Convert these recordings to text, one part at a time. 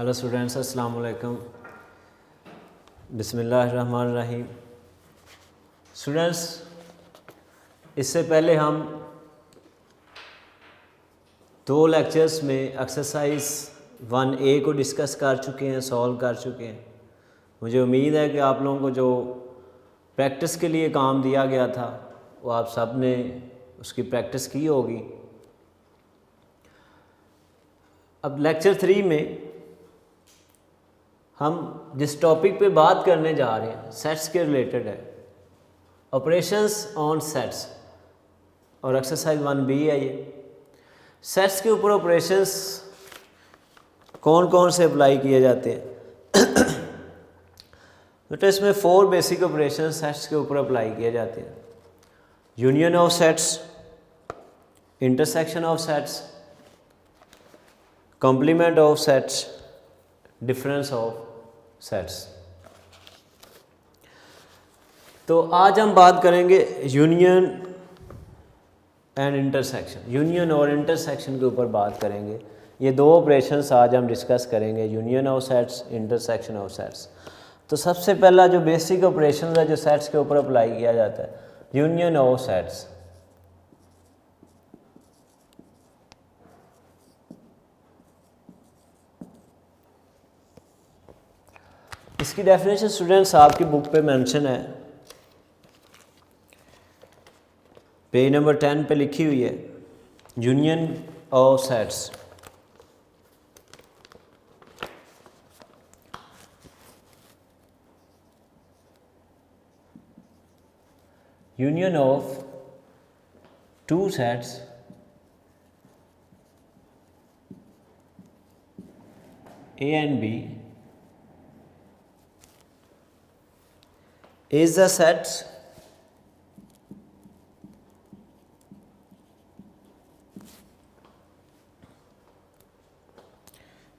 Hello students, अस्सलाम वालेकुम। बिस्मिल्लाहिर्रहमानिर्रहीम। स्टूडेंट्स, इससे पहले हम 2 लेक्चर्स में एक्सरसाइज 1A को डिस्कस कर चुके हैं, सॉल्व कर चुके हैं। मुझे उम्मीद है कि आप लोगों को जो प्रैक्टिस के लिए काम दिया गया था वो आप सब ने उसकी प्रैक्टिस की होगी। अब लेक्चर 3 में हम जिस टॉपिक पे बात करने जा रहे हैं सेट्स के रिलेटेड है, ऑपरेशंस ऑन सेट्स, और एक्सरसाइज 1B है ये। सेट्स के ऊपर ऑपरेशंस कौन कौन से अप्लाई किए जाते हैं तो इसमें 4 बेसिक ऑपरेशन सेट्स के ऊपर अप्लाई किए जाते हैं। Union of sets, intersection of sets, complement of sets, difference of sets. तो आज हम बात करेंगे यूनियन एंड इंटरसेक्शन, यूनियन और इंटरसेक्शन के ऊपर बात करेंगे। ये 2 ऑपरेशंस आज हम डिस्कस करेंगे, union of sets, intersection of sets. तो सबसे पहला जो बेसिक ऑपरेशन है जो सेट्स के ऊपर अप्लाई किया जाता है, यूनियन ऑफ सेट्स। इसकी डेफिनेशन स्टूडेंट्स आपकी बुक पे मेंशन है, पेज नंबर 10 पे लिखी हुई है। Union of sets, union of 2 sets A and B is the set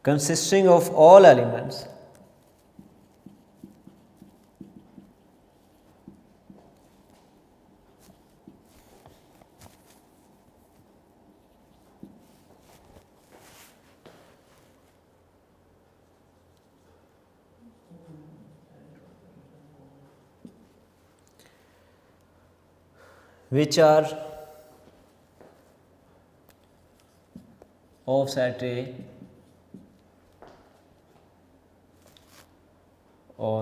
consisting of all elements which are of set A or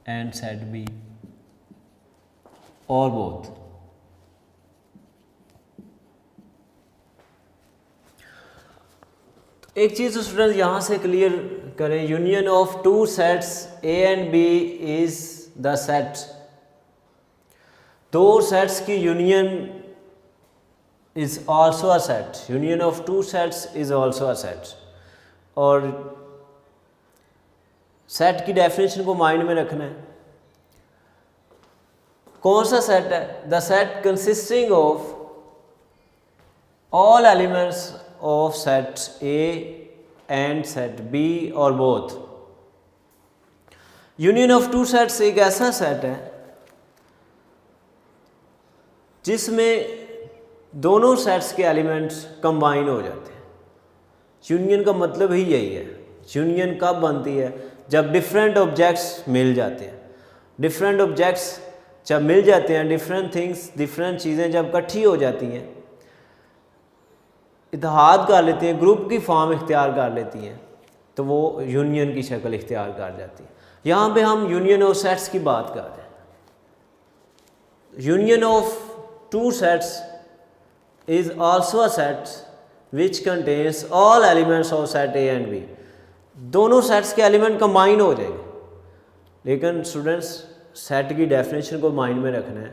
and set B or both। एक चीज़ student यहाँ से clear करें, union of 2 sets A and B is the set. 2 sets की union is also a set, union of 2 sets is also a set. और set की definition को mind में रखना है। कौन सा सेट है? The set consisting of all elements of set A and set B or both। Union of 2 sets एक ऐसा सेट है जिसमें दोनों सेट्स के एलिमेंट्स कंबाइन हो जाते हैं। यूनियन का मतलब ही यही है। यूनियन कब बनती है? जब डिफरेंट ऑब्जेक्ट्स मिल जाते हैं। डिफरेंट ऑब्जेक्ट्स जब मिल जाते हैं, डिफरेंट थिंग्स, डिफरेंट चीज़ें जब इकट्ठी हो जाती हैं, इत्तेहाद कर लेती हैं, ग्रुप की फॉर्म इख्तियार कर लेती हैं, तो वो यूनियन की शक्ल इख्तियार कर जाती है। यहाँ पे हम यूनियन ऑफ सेट्स की बात कर रहे हैं। Union of 2 sets is also a set which contains all elements of set A and B। दोनों सेट्स के एलिमेंट कंबाइन हो जाएंगे, लेकिन स्टूडेंट्स सेट की डेफिनेशन को माइंड में रखना है।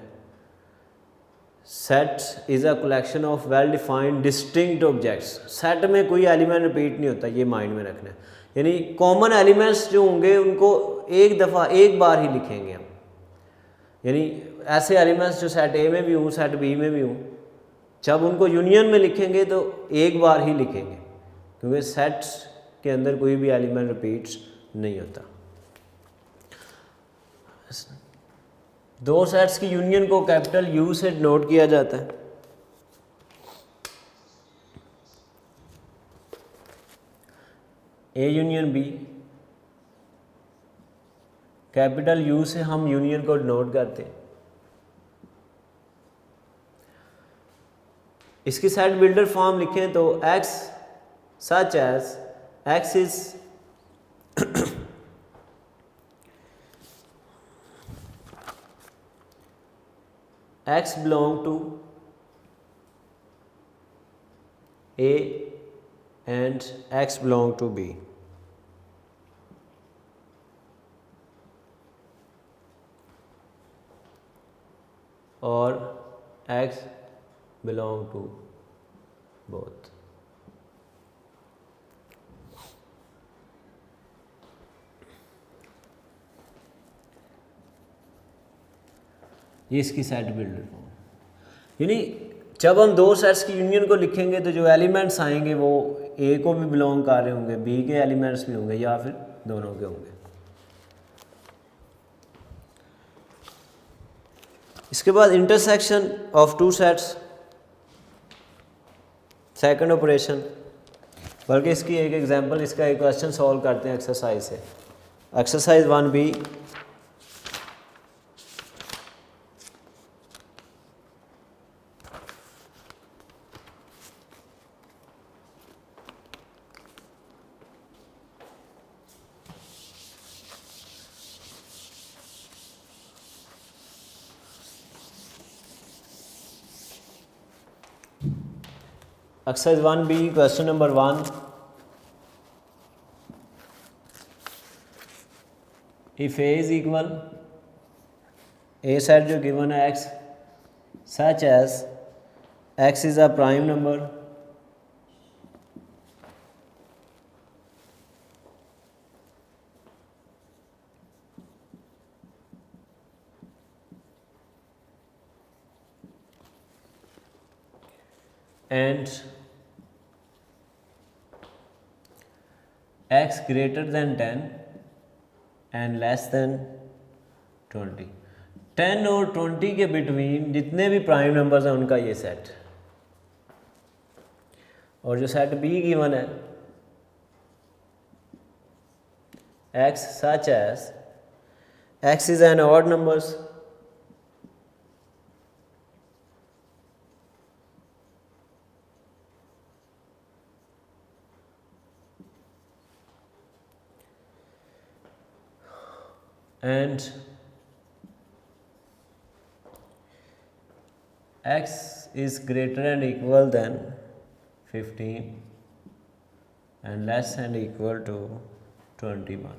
Set is a collection of well defined distinct objects. Set में कोई एलिमेंट रिपीट नहीं होता, ये माइंड में रखना है। यानी कॉमन एलिमेंट्स जो होंगे उनको एक बार ही लिखेंगे हम। यानी ऐसे एलिमेंट्स जो सेट A में भी हों, सेट B में भी हों, जब उनको यूनियन में लिखेंगे तो एक बार ही लिखेंगे, क्योंकि सेट के अंदर कोई भी एलिमेंट रिपीट नहीं होता। 2 सेट्स की यूनियन को कैपिटल U से नोट किया जाता है। A union B, capital U से हम यूनियन को डिनोट करते हैं। इसकी सेट बिल्डर फॉर्म लिखें तो x such as x is x belong to A and x belong to B. और x belong to both. ये इसकी सेट बिल्डर फॉर्म, यानी जब हम दो सेट्स की यूनियन को लिखेंगे तो जो एलिमेंट्स आएंगे वो ए को भी बिलोंग कर रहे होंगे, बी के एलिमेंट्स भी होंगे या फिर दोनों के होंगे। इसके बाद intersection of two sets, second operation, बल्कि इसकी एक एग्जांपल, इसका एक क्वेश्चन सॉल्व करते हैं एक्सरसाइज से। Exercise 1B, exercise 1B question number 1, if A is equal, A set जो गिवन है x such as x is a prime number and x greater than 10 and less than 20, 10 और 20 के between जितने भी prime numbers हैं उनका ये set. और जो सेट बी गिवन है x such as x is an odd numbers and x is greater and equal than 15 and less and equal to 21।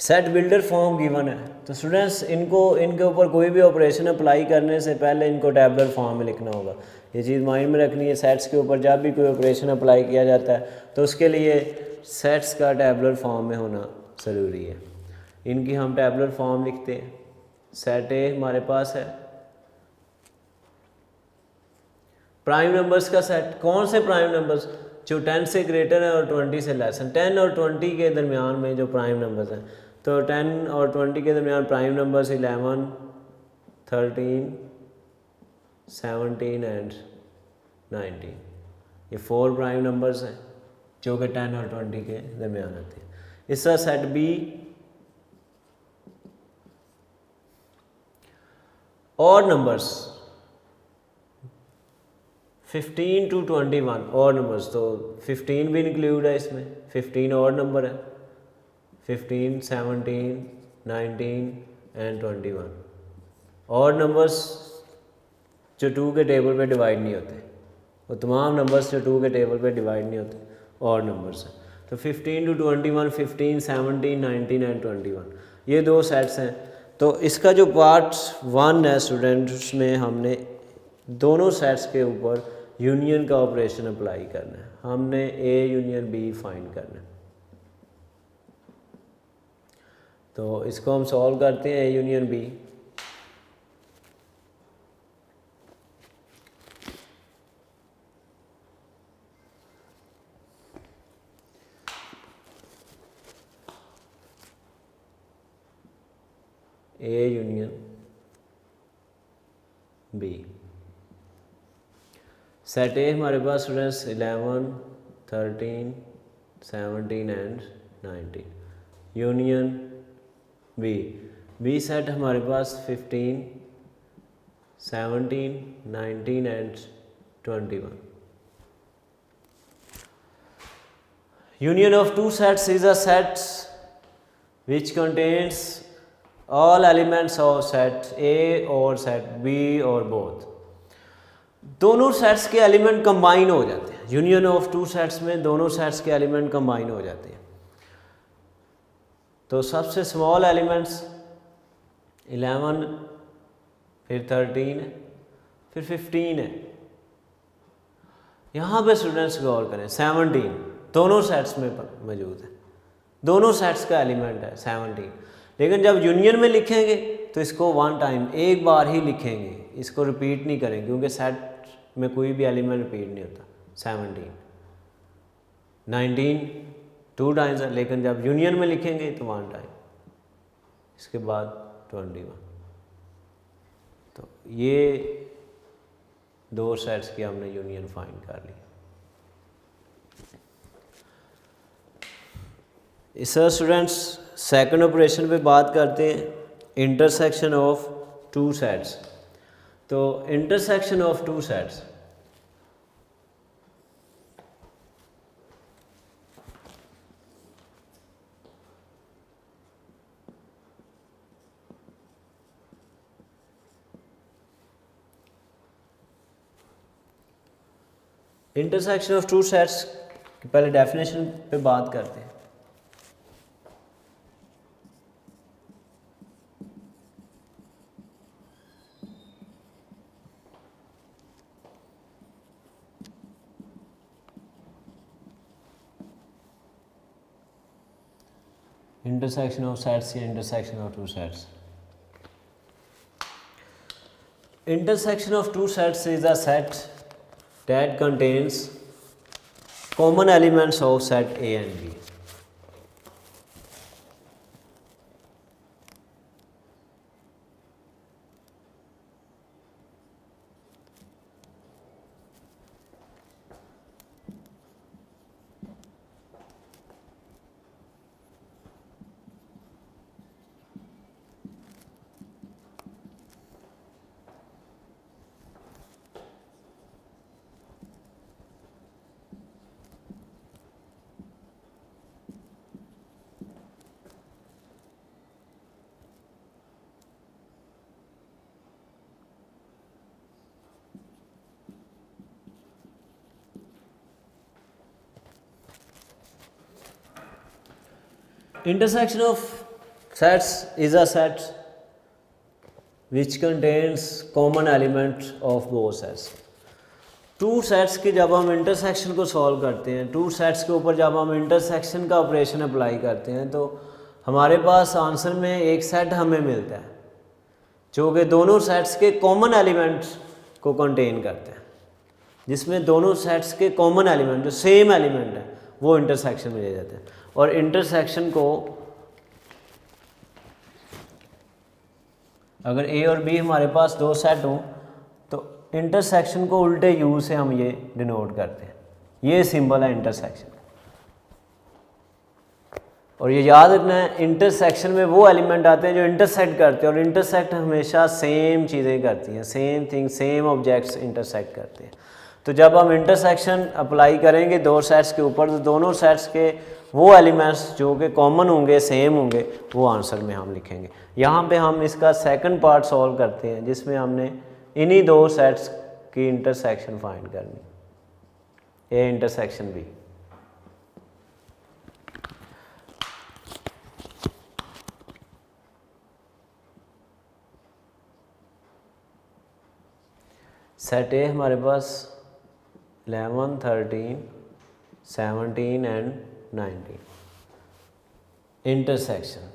Set builder form given है तो स्टूडेंट्स इनके ऊपर कोई भी ऑपरेशन अप्लाई करने से पहले इनको टैबुलर फॉर्म में लिखना होगा। ये चीज़ माइंड में रखनी है, सेट्स के ऊपर जब भी कोई ऑपरेशन अप्लाई किया जाता है तो उसके लिए सेट्स का टैबुलर फॉर्म में होना ज़रूरी है। इनकी हम टैबुलर फॉर्म लिखते हैं। सेट ए हमारे पास है, प्राइम नंबर्स का सेट। कौन से प्राइम नंबर्स? जो 10 से ग्रेटर है और 20 से लेस है। 10 और 20 के दरमियान में जो प्राइम नंबर्स हैं, तो 10 और 20 के दरमियान प्राइम नंबर्स 11, 13, 17 एंड 19, ये 4 प्राइम नंबर्स हैं जो कि 10 और 20 के दरमियान आते हैं। इसका सेट बी और नंबर्स 15 to 21 और नंबर्स, तो 15 भी इंक्लूड है इसमें, 15 और नंबर है, 15, 17, 19 एंड 21 और नंबर्स जो 2 के टेबल पे डिवाइड नहीं होते, वो तमाम नंबर्स जो 2 के टेबल पे डिवाइड नहीं होते और नंबर्स हैं। तो 15 to 21, 15, 17, 19 एंड 21 ये दो सेट्स हैं। तो इसका जो पार्ट 1 है स्टूडेंट, उसमें हमने दोनों सेट्स के ऊपर यूनियन का ऑपरेशन अप्लाई करना है। हमने ए यूनियन बी फाइंड करना है। तो इसको हम सॉल्व करते हैं। A union B, A union B. Set A हमारे पास students 11, 13, 17 and 19। Union B, B set हमारे पास 15, 17, 19 and 21। Union of two sets is a set which contains all elements of set A or set B or both। दोनों sets के element combine हो जाते हैं। Union of two sets में दोनों sets के एलिमेंट कंबाइन हो जाते हैं। तो सबसे स्मॉल एलिमेंट्स 11, फिर 13 है, फिर 15 है। यहाँ पे स्टूडेंट्स गौर करें, 17 दोनों सेट्स में मौजूद है, दोनों सेट्स का एलिमेंट है 17। लेकिन जब यूनियन में लिखेंगे तो इसको वन टाइम, एक बार ही लिखेंगे, इसको रिपीट नहीं करेंगे, क्योंकि सेट में कोई भी एलिमेंट रिपीट नहीं होता। 17, 19 टू टाइम्स है, लेकिन जब यूनियन में लिखेंगे तो वन टाइम, इसके बाद 21। तो ये दो सेट्स की हमने यूनियन फाइंड कर ली। सर स्टूडेंट्स सेकंड ऑपरेशन पे बात करते हैं, इंटरसेक्शन ऑफ टू सेट्स। तो intersection of two sets, intersection of two sets की पहले डेफिनेशन पे बात करते हैं। इंटरसेक्शन ऑफ सेट्स या intersection of two sets. Intersection of two sets is a set that contains common elements of set A and B। Intersection of sets is a set which contains common element of both sets। Two sets के जब हम intersection को solve करते हैं, two sets के ऊपर जब हम इंटरसेक्शन का ऑपरेशन अप्लाई करते हैं, तो हमारे पास आंसर में एक सेट हमें मिलता है जो कि दोनों सेट्स के कॉमन एलिमेंट्स को कंटेन करते हैं, जिसमें दोनों सेट्स के कॉमन एलिमेंट जो सेम एलिमेंट है वो इंटरसेक्शन में ले जाते हैं। और इंटरसेक्शन को अगर ए और बी हमारे पास दो सेट हों तो इंटरसेक्शन को उल्टे यू से हम ये डिनोट करते हैं, ये सिंबल है इंटरसेक्शन। और ये याद रखना है, इंटरसेक्शन में वो एलिमेंट आते हैं जो इंटरसेक्ट करते हैं, और इंटरसेक्ट हमेशा सेम चीज़ें करती हैं, same thing, same objects intersect करते हैं। तो जब हम इंटरसेक्शन अप्लाई करेंगे दो सेट्स के ऊपर, तो दोनों सेट्स के वो एलिमेंट्स जो कि कॉमन होंगे, सेम होंगे, वो आंसर में हम लिखेंगे। यहाँ पे हम इसका सेकंड पार्ट सॉल्व करते हैं, जिसमें हमने इन्हीं दो सेट्स की इंटरसेक्शन फाइंड करनी, A intersection B. Set A हमारे पास 11, 13, 17 and 19। Intersection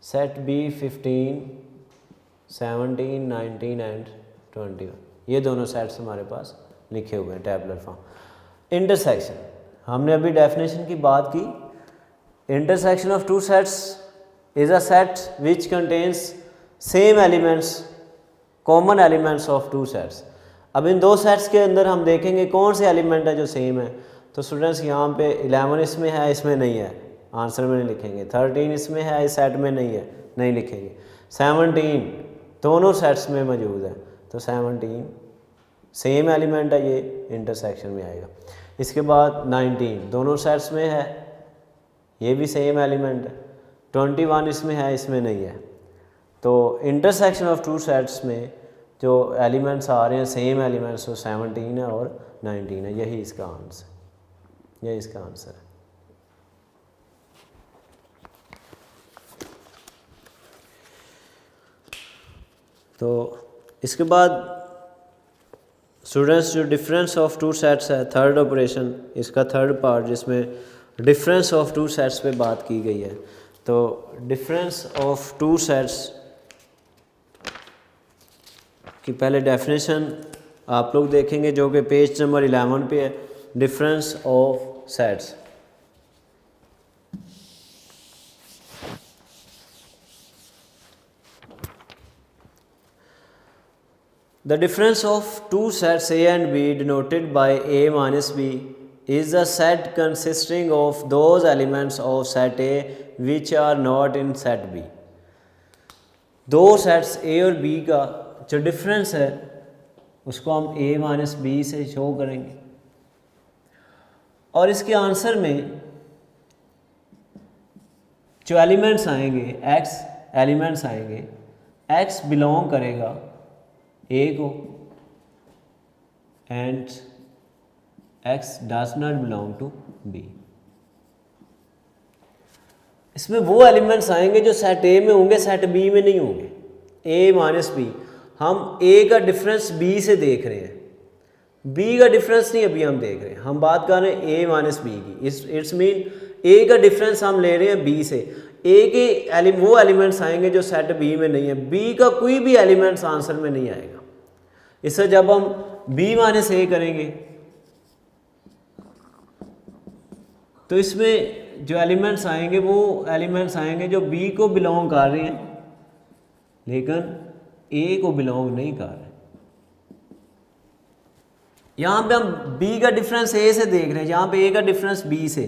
set B 15, 17, 19 and 21। ये दोनों सेट्स हमारे पास लिखे हुए हैं टैबुलर फॉर्म। इंटरसेक्शन, हमने अभी डेफिनेशन की बात की, intersection of two sets is a set which contains same elements, common elements of two sets. अब इन दो सेट्स के अंदर हम देखेंगे कौन से एलिमेंट है जो सेम है। तो स्टूडेंट्स यहाँ पे 11 इसमें है, इसमें नहीं है, आंसर में नहीं लिखेंगे। 13 इसमें है, इस सेट में नहीं है, नहीं लिखेंगे। 17 दोनों सेट्स में मौजूद है, तो 17 सेम एलिमेंट है, ये इंटरसेक्शन में आएगा। इसके बाद 19 दोनों सेट्स में है, ये भी सेम एलिमेंट है। 21 इसमें है, इसमें नहीं है। तो इंटरसेक्शन ऑफ टू सेट्स में जो एलिमेंट्स आ रहे हैं सेम एलिमेंट्स, तो 17 है और 19 है। यही इसका आंसर, यही इसका आंसर है। तो इसके बाद स्टूडेंट्स जो डिफरेंस ऑफ टू सेट्स है, थर्ड ऑपरेशन, इसका थर्ड पार्ट जिसमें डिफरेंस ऑफ टू सेट्स पे बात की गई है। तो डिफरेंस ऑफ टू सेट्स की पहले डेफिनेशन आप लोग देखेंगे जो कि पेज नंबर 11 पे है। Difference of sets, the difference of two sets A and B denoted by A minus B is a set consisting of those elements of set A which are not in set B। दो sets A और B का जो difference है उसको हम A minus B से show करेंगे, और इसके आंसर में जो एलिमेंट्स आएंगे, X एलिमेंट्स आएंगे, X बिलोंग करेगा A को and X does not belong to B। इसमें वो एलिमेंट्स आएंगे जो सेट A में होंगे, सेट B में नहीं होंगे। A माइनस B, हम A का डिफरेंस B से देख रहे हैं, B का डिफरेंस नहीं अभी हम देख रहे हैं, हम बात कर रहे हैं A माइनस B की। इट्स मीन A का डिफरेंस हम ले रहे हैं B से। A के वो एलिमेंट्स आएंगे जो सेट B में नहीं है, B का कोई भी एलिमेंट्स आंसर में नहीं आएगा। इससे जब हम B माइनस A करेंगे तो इसमें जो एलिमेंट्स आएंगे वो एलिमेंट्स आएंगे जो B को बिलोंग कर रहे हैं लेकिन A को बिलोंग नहीं कर रहे। यहाँ पे हम B का डिफरेंस A से देख रहे हैं, यहाँ पे A का डिफरेंस B से।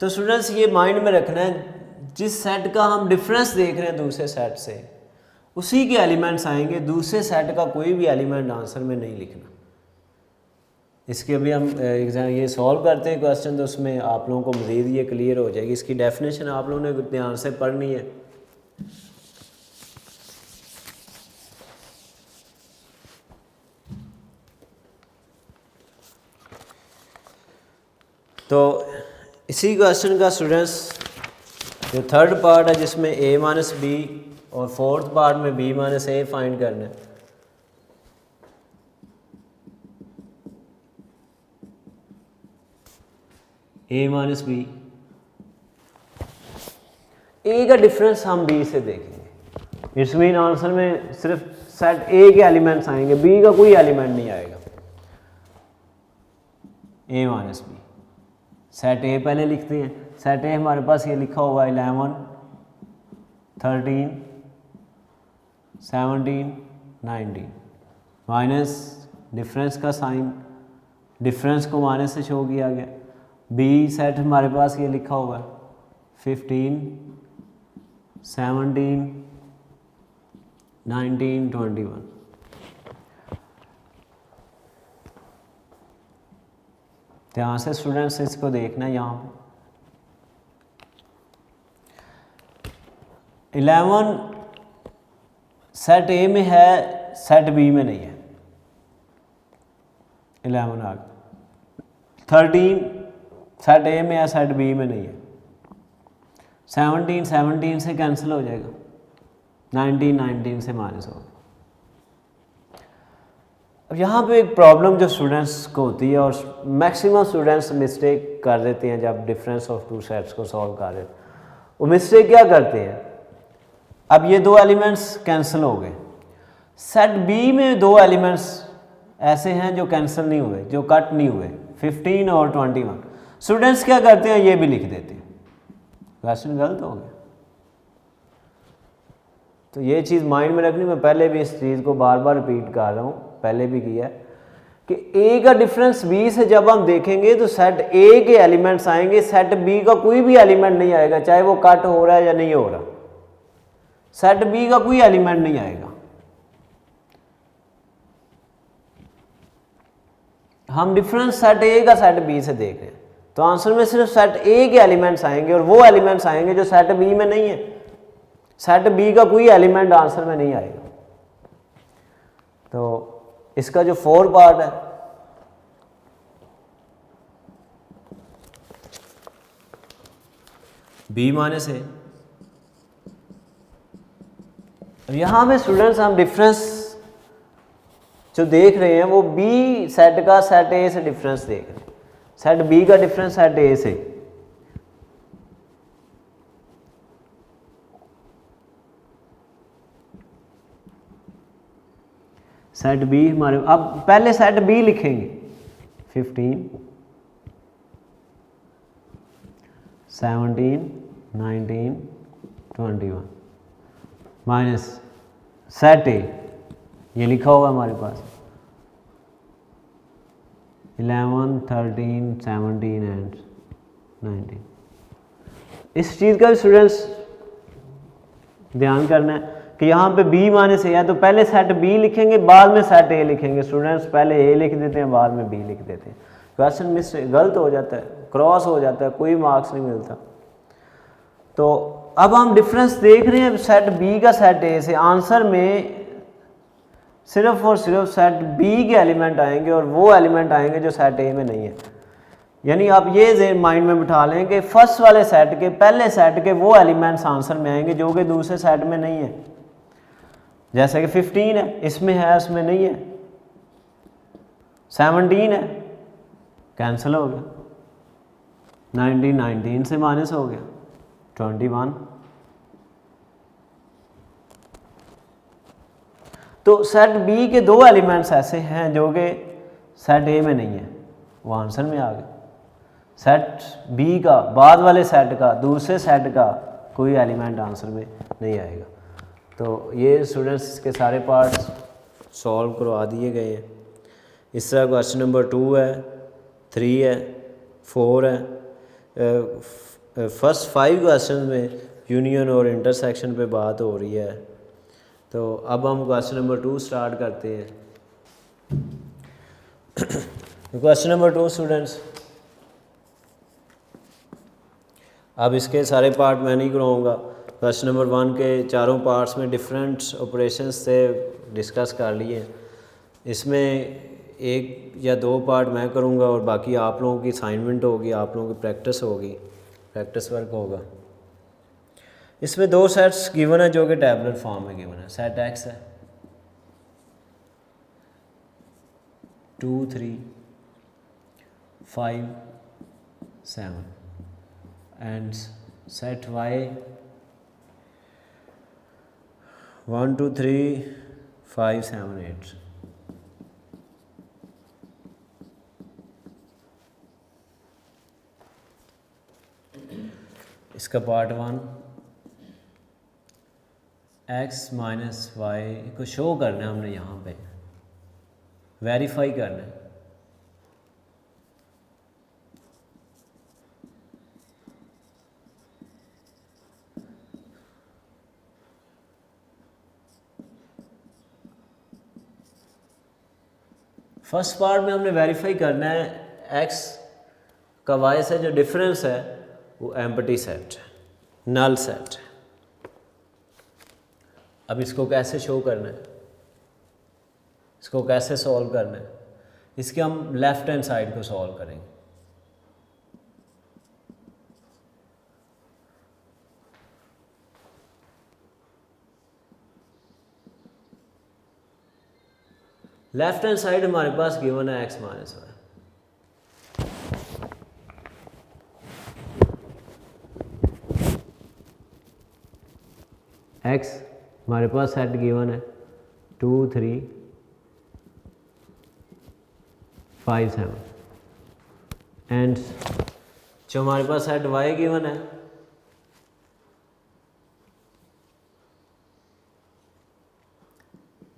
तो स्टूडेंट्स ये माइंड में रखना है, जिस सेट का हम डिफरेंस देख रहे हैं दूसरे सेट से, उसी के एलिमेंट्स आएंगे, दूसरे सेट का कोई भी एलिमेंट आंसर में नहीं लिखना। इसके अभी हम एग्जाम ये सॉल्व करते हैं क्वेश्चन, तो उसमें आप लोगों को मज़ीद ये क्लियर हो जाएगी। इसकी डेफिनेशन आप लोगों ने ध्यान से पढ़नी है। तो इसी क्वेश्चन का स्टूडेंट्स जो थर्ड पार्ट है जिसमें A माइनस B और फोर्थ पार्ट में B माइनस A फाइंड करना है। A माइनस B, A का डिफरेंस हम B से देखेंगे। इट्स मीन आंसर में सिर्फ सेट A के एलिमेंट्स आएंगे, B का कोई एलिमेंट नहीं आएगा। A minus B, set A पहले लिखते हैं। सेट A हमारे पास ये लिखा हुआ है 11, 13, 17, 19, माइनस डिफरेंस का साइन, डिफरेंस को माइनस से शो किया गया। B सेट हमारे पास ये लिखा हुआ है 15, 17, 19, 21। ध्यान से स्टूडेंट्स इसको देखना है। यहाँ पे 11 सेट A में है, सेट B में नहीं है। 11 आ गया। 13 सेट A में है, सेट B में नहीं है। 17 से कैंसिल हो जाएगा, 19 से माइनस होगा। अब यहाँ पे एक प्रॉब्लम जो स्टूडेंट्स को होती है, और मैक्सिमम स्टूडेंट्स मिस्टेक कर देते हैं जब डिफरेंस ऑफ टू सेट्स को सॉल्व कर रहे हैं। वो मिस्टेक क्या करते हैं, अब ये दो एलिमेंट्स कैंसिल हो गए। सेट बी में दो एलिमेंट्स ऐसे हैं जो कैंसिल नहीं हुए, जो कट नहीं हुए, 15 और 21। स्टूडेंट्स क्या करते हैं, ये भी लिख देते हैं। क्वेश्चन गलत हो गया। तो ये चीज़ माइंड में रखनी। मैं पहले भी इस चीज़ को बार बार रिपीट कर रहा हूँ, पहले भी किया है। कि ए का डिफरेंस बी से जब हम देखेंगे तो सेट ए के एलिमेंट्स आएंगे, सेट बी का कोई भी एलिमेंट नहीं आएगा, चाहे वो कट हो रहा है या नहीं हो रहा, सेट बी का कोई एलिमेंट नहीं आएगा। हम डिफरेंस सेट ए का सेट बी से देख रहे हैं तो आंसर में सिर्फ सेट ए के एलिमेंट्स आएंगे और वो एलिमेंट्स आएंगे जो सेट बी में नहीं है, सेट बी का कोई एलिमेंट आंसर में नहीं आएगा। तो इसका जो 4 पार्ट है, बी माइनस ए, यहां पे स्टूडेंट्स हम डिफरेंस जो देख रहे हैं वो बी सेट का सेट ए से डिफरेंस देख रहे हैं, सेट बी का डिफरेंस सेट ए से। सेट बी हमारे, अब पहले सेट बी लिखेंगे 15 17 19 21 माइनस सेट ए, ये लिखा होगा हमारे पास 11 13 17 एंड 19। इस चीज़ का भी स्टूडेंट्स ध्यान करना है कि यहाँ पे b माइनस ए है तो पहले सेट b लिखेंगे बाद में सेट a लिखेंगे। स्टूडेंट्स पहले a लिख देते हैं बाद में b लिख देते हैं, क्वेश्चन मिस गलत हो जाता है, क्रॉस हो जाता है, कोई मार्क्स नहीं मिलता। तो अब हम डिफरेंस देख रहे हैं सेट b का सेट a से, आंसर में सिर्फ और सिर्फ सेट b के एलिमेंट आएंगे और वो एलिमेंट आएंगे जो सेट a में नहीं है। यानी आप ये माइंड में बिठा लें कि फर्स्ट वाले सेट के, पहले सेट के वो एलिमेंट्स आंसर में आएंगे जो कि दूसरे सेट में नहीं है। जैसे कि 15 है, इसमें है उसमें नहीं है, 17 है कैंसिल हो गया, 19 से माइनस हो गया, 21। तो सेट बी के दो एलिमेंट्स ऐसे हैं जो कि सेट ए में नहीं है, वो आंसर में आ गए। सेट बी का बाद वाले सेट का, दूसरे सेट का कोई एलिमेंट आंसर में नहीं आएगा। तो ये स्टूडेंट्स इसके सारे पार्ट्स सॉल्व करवा दिए गए हैं। इस तरह क्वेश्चन नंबर 2 है, 3 है, 4 है। फर्स्ट 5 क्वेश्चन में यूनियन और इंटरसेक्शन पे बात हो रही है। तो अब हम क्वेश्चन नंबर 2 स्टार्ट करते हैं। क्वेश्चन नंबर 2 स्टूडेंट्स, अब इसके सारे पार्ट मैं नहीं कराऊंगा। क्वेश्चन नंबर 1 के चारों पार्ट्स में डिफरेंट ऑपरेशंस से डिस्कस कर लिए। इसमें 1 या 2 पार्ट मैं करूंगा और बाकी आप लोगों की असाइनमेंट होगी, आप लोगों की प्रैक्टिस होगी, प्रैक्टिस वर्क होगा। इसमें 2 सेट्स गिवन है जो कि टैबुलर फॉर्म में गिवन है। सेट एक्स है 2 3 5 7 and set y 1 2 3 5 7 8। इसका पार्ट 1 x माइनस वाई को शो करना है, हमने यहाँ पे वेरीफाई करना है। फर्स्ट पार्ट में हमने वेरीफाई करना है x का y से जो डिफरेंस है वो एम्प्टी सेट है, नल सेट है। अब इसको कैसे शो करना है, इसको कैसे सॉल्व करना है, इसके हम लेफ्ट हैंड साइड को सॉल्व करेंगे। लेफ्ट हैंड साइड हमारे पास गिवन है x माइनस वाई। x हमारे पास सेट गिवन है 2 3 5 7 एंड जो हमारे पास सेट y गिवन है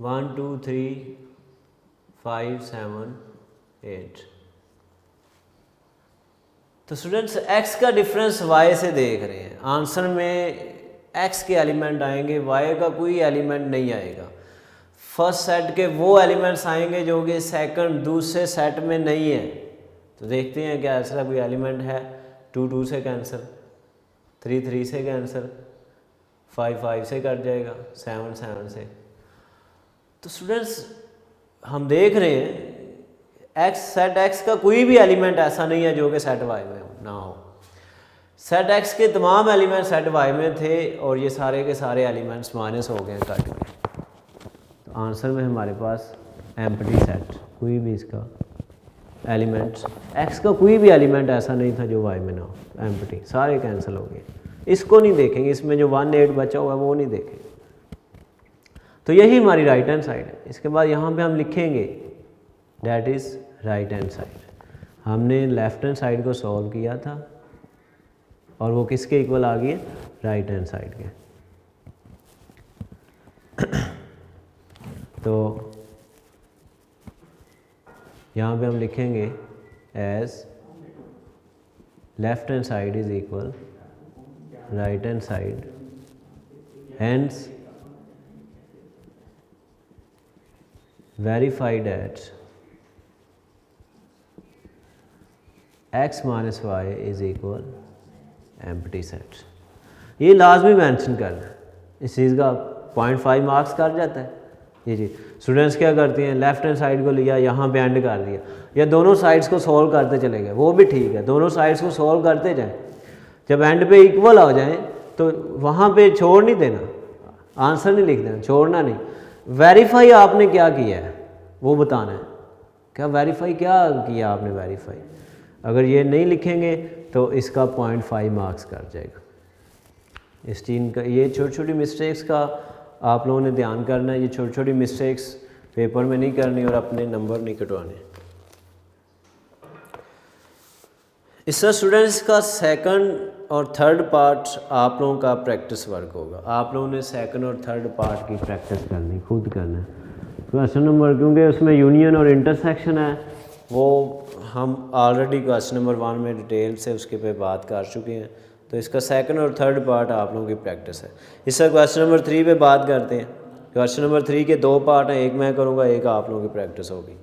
1 2 3 5 7 8। तो स्टूडेंट्स x का डिफरेंस y से देख रहे हैं, आंसर में x के एलिमेंट आएंगे, y का कोई एलिमेंट नहीं आएगा। फर्स्ट सेट के वो एलिमेंट्स आएंगे जो कि सेकंड दूसरे सेट में नहीं है। तो देखते हैं क्या ऐसा कोई एलिमेंट है। 2 2 से कैंसिल, 3 3 से कैंसिल, 5 5 से कट जाएगा, 7 7 से। तो स्टूडेंट्स हम देख रहे हैं सेट x का कोई भी एलिमेंट ऐसा नहीं है जो कि सेट y में ना हो। सेट x के तमाम एलिमेंट सेट y में थे और ये सारे के सारे एलिमेंट्स माइनस हो गए कट में। तो आंसर में हमारे पास एम्प्टी सेट, कोई भी इसका एलिमेंट्स x का कोई भी एलिमेंट ऐसा नहीं था जो y में ना हो, एम्प्टी, सारे कैंसिल हो गए। इसको नहीं देखेंगे, इसमें जो 1 8 बचा हुआ है वो नहीं देखेंगे। तो यही हमारी राइट हैंड साइड है। इसके बाद यहाँ पे हम लिखेंगे that is right hand side. हमने लेफ्ट हैंड साइड को सॉल्व किया था और वो किसके इक्वल आ गई है, राइट हैंड साइड के। तो यहाँ पे हम लिखेंगे as left hand side is equal right hand side, hence verify that x minus y is equal empty set। ये लाजमी मेंशन करना है, इस चीज़ का 0.5 मार्क्स कर जाता है। जी स्टूडेंट्स क्या करते हैं, लेफ्ट हैंड साइड को लिया, यहाँ पे एंड कर दिया, या दोनों साइड्स को सॉल्व करते चले गए, वो भी ठीक है, दोनों साइड्स को सॉल्व करते जाएं। जब एंड पे इक्वल हो जाएं तो वहाँ पे छोड़ नहीं देना, आंसर नहीं लिख देना, छोड़ना नहीं। वेरीफाई आपने क्या किया है वो बताना है, क्या वेरीफाई क्या किया आपने वेरीफाई। अगर ये नहीं लिखेंगे तो इसका 0.5 मार्क्स कर जाएगा। इस चीज़ का, ये छोटी छोटी मिस्टेक्स का आप लोगों ने ध्यान करना है। ये छोटी छोटी मिस्टेक्स पेपर में नहीं करनी और अपने नंबर नहीं कटवाने। इससे स्टूडेंट्स का सेकंड और थर्ड पार्ट आप लोगों का प्रैक्टिस वर्क होगा। आप लोगों ने सेकंड और थर्ड पार्ट की प्रैक्टिस करनी, खुद करना है। क्वेश्चन नंबर, क्योंकि उसमें यूनियन और इंटरसेक्शन है, वो हम ऑलरेडी क्वेश्चन नंबर 1 में डिटेल से उसके पे बात कर चुके हैं। तो इसका सेकंड और थर्ड पार्ट आप लोगों की प्रैक्टिस है। इससे क्वेश्चन नंबर 3 पे बात करते हैं। क्वेश्चन नंबर 3 के 2 पार्ट हैं, एक मैं करूँगा, एक आप लोगों की प्रैक्टिस होगी।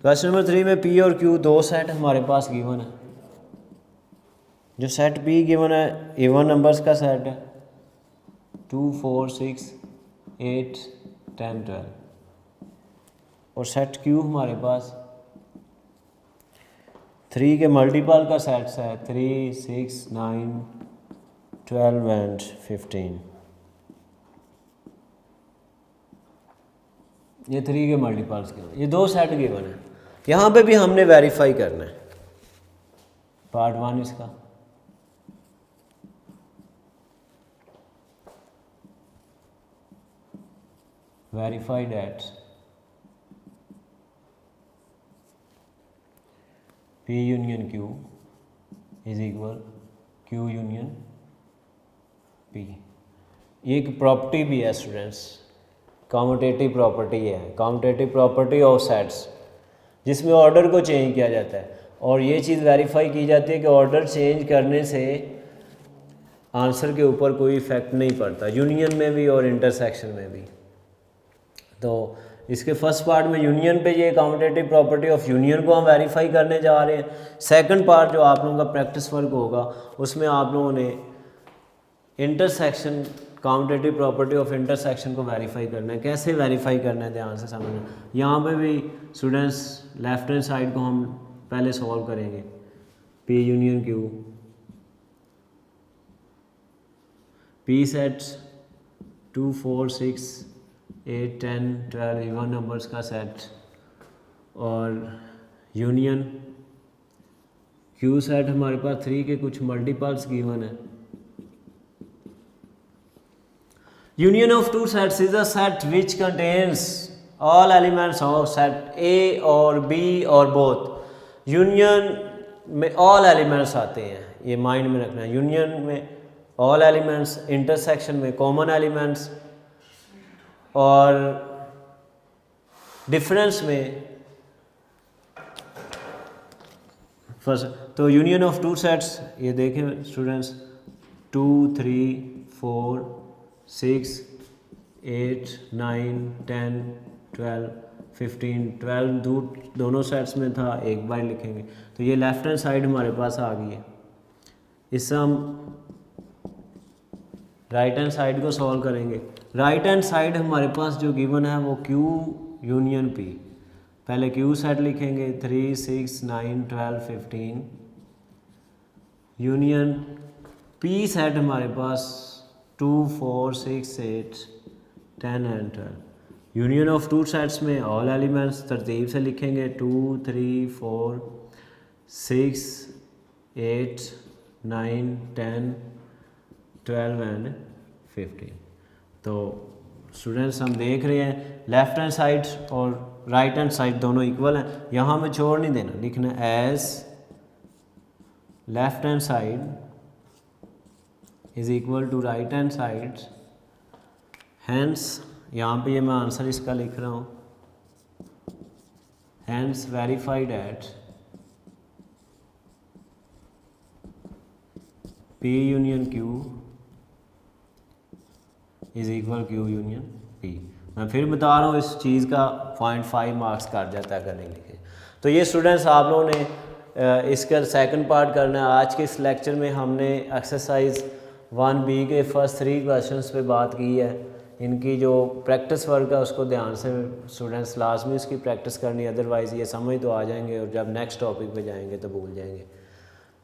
क्वेश्चन नंबर 3 में P और Q दो सेट हमारे पास गिवन है। जो सेट P गिवन है इवन नंबर्स का सेट है, 2 4 6 8 10 12, और सेट Q हमारे पास 3 के मल्टीपल का सेट्स है, 3 6 9 12 एंड 15। ये 3 के मल्टीपल्स के, ये दो सेट गिवन है। यहाँ पे भी हमने वेरीफाई करना है। पार्ट 1 इसका, verify that P union Q is equal Q union P। ये एक प्रॉपर्टी भी है स्टूडेंट्स, कॉम्यूटेटिव प्रॉपर्टी है, कॉम्यूटेटिव प्रॉपर्टी ऑफ सेट्स, जिसमें ऑर्डर को चेंज किया जाता है। और ये चीज़ वेरीफाई की जाती है कि ऑर्डर चेंज करने से आंसर के ऊपर कोई इफेक्ट नहीं पड़ता, यूनियन में भी और इंटरसेक्शन में भी। तो इसके फर्स्ट पार्ट में यूनियन पे ये कॉम्यूटेटिव प्रॉपर्टी ऑफ यूनियन को हम वेरीफाई करने जा रहे हैं। सेकंड पार्ट जो आप लोगों का प्रैक्टिस वर्क होगा उसमें आप लोगों ने intersection, commutative property of intersection को वेरीफाई करना है। कैसे वेरीफाई करना है ध्यान से समझना। यहाँ पे भी स्टूडेंट्स लेफ्ट हैंड साइड को हम पहले सॉल्व करेंगे। P union Q, P sets 2 4 6 8 10 12 even numbers का सेट, और यूनियन Q सेट हमारे पास 3 के कुछ मल्टीपल्स गिवन है। Union of two sets is a set which contains all elements of set A और B और बोथ। यूनियन में ऑल एलिमेंट्स आते हैं, ये माइंड में रखना है। यूनियन में ऑल एलिमेंट्स, इंटरसेक्शन में कॉमन एलिमेंट्स, और डिफरेंस में फर्स्ट। तो यूनियन ऑफ टू सेट्स, ये देखें स्टूडेंट्स, 2 3 4 6 8 9 10 12 15 12 दोनों सेट्स में था, एक बार लिखेंगे। तो ये लेफ्ट हैंड साइड हमारे पास आ गई है। इससे हम राइट हैंड साइड को सॉल्व करेंगे। राइट हैंड साइड हमारे पास जो गिवन है वो Q यूनियन P। पहले Q सेट लिखेंगे 3 6 9 12 15 यूनियन P सेट हमारे पास 2 4 6 8 10 and 12। Union of two sets में ऑल एलिमेंट्स तरतीब से लिखेंगे 2 3 4 6 8 9 10 12 एंड 15। तो स्टूडेंट्स हम देख रहे हैं लेफ्ट हैंड साइड और राइट हैंड साइड दोनों इक्वल हैं। यहाँ हमें छोड़ नहीं देना, लिखना as left hand side is equal to right hand side, hence यहाँ पे ये मैं आंसर इसका लिख रहा हूँ, hence verified at P union Q is equal Q union P। मैं फिर बता रहा हूँ इस चीज़ का 0.5 मार्क्स काट जाता है अगर नहीं लिखे। तो ये स्टूडेंट्स आप लोगों ने इसका सेकंड पार्ट करना है। आज के इस लेक्चर में हमने एक्सरसाइज 1B के फर्स्ट 3 क्वेश्चंस पे बात की है। इनकी जो प्रैक्टिस वर्क है उसको ध्यान से स्टूडेंट्स लाजमी उसकी प्रैक्टिस करनी, अदरवाइज़ ये समझ तो आ जाएंगे और जब नेक्स्ट टॉपिक पे जाएंगे तो भूल जाएंगे।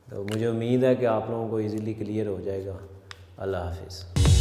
तो मुझे उम्मीद है कि आप लोगों को इजीली क्लियर हो जाएगा। अल्लाह हाफिज़।